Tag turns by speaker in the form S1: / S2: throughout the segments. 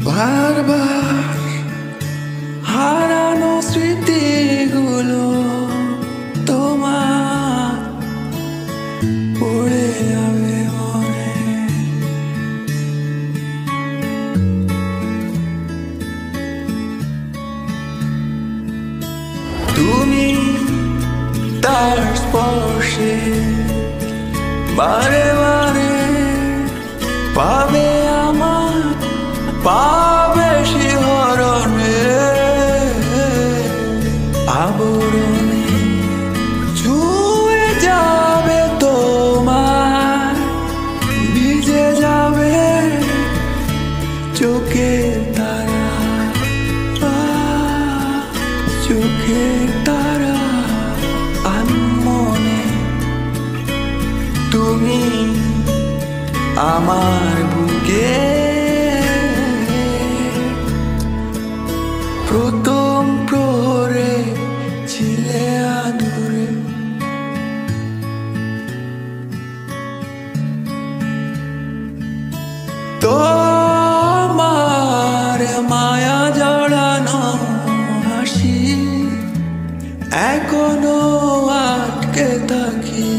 S1: বারবার হারানো স্মৃতিগুলো তোমার পড়ে যাবে মনে। তুমি তার স্পর্শে বারে বারে পাবে আমার, পাবে শিহরণে আবরণে ছুঁয়ে যাবে তোমার, ভিজে যাবে চোখের তারা, চোখের তারা আনমনে। তুমি আমার বুকে প্রথম প্রহরে ছিলে আদুরে। তোমার মায়া জড়ানো হাসি এখনো আটকে থাকি।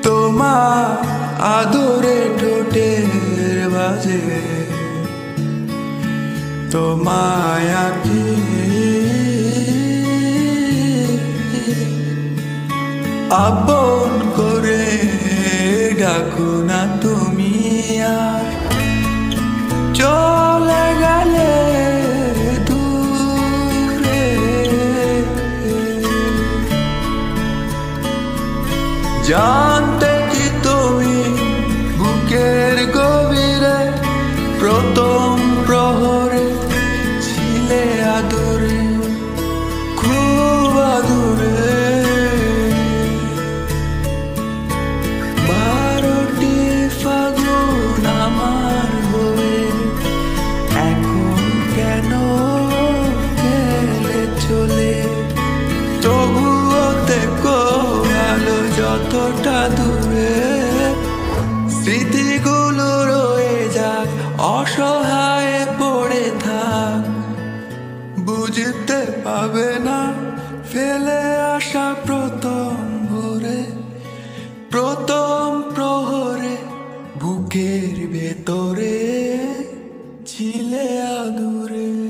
S1: তোমার আদরে ঠোঁটের বাজে তোমায় আঁকি, আপন করে ডাকো না তুমি আর। চলে গেলে দূরে জানতে কি তুমি বুকের গভীরে প্রথম প্রহরে ছিলে আদরে, খুব আদরে। 12টি ফাগুন আমার হয়ে এখন কেন গেলে চলে, তবুও দেখো আলো যতটা দূরে। স্মৃতিগুলো রয়ে যাক, অসহায় পড়ে থাক, বুঝতে পাবে না ফেলে আসা প্রথম ভোরে, প্রথম প্রহরে বুকের ভেতরে ছিলে আদুরে।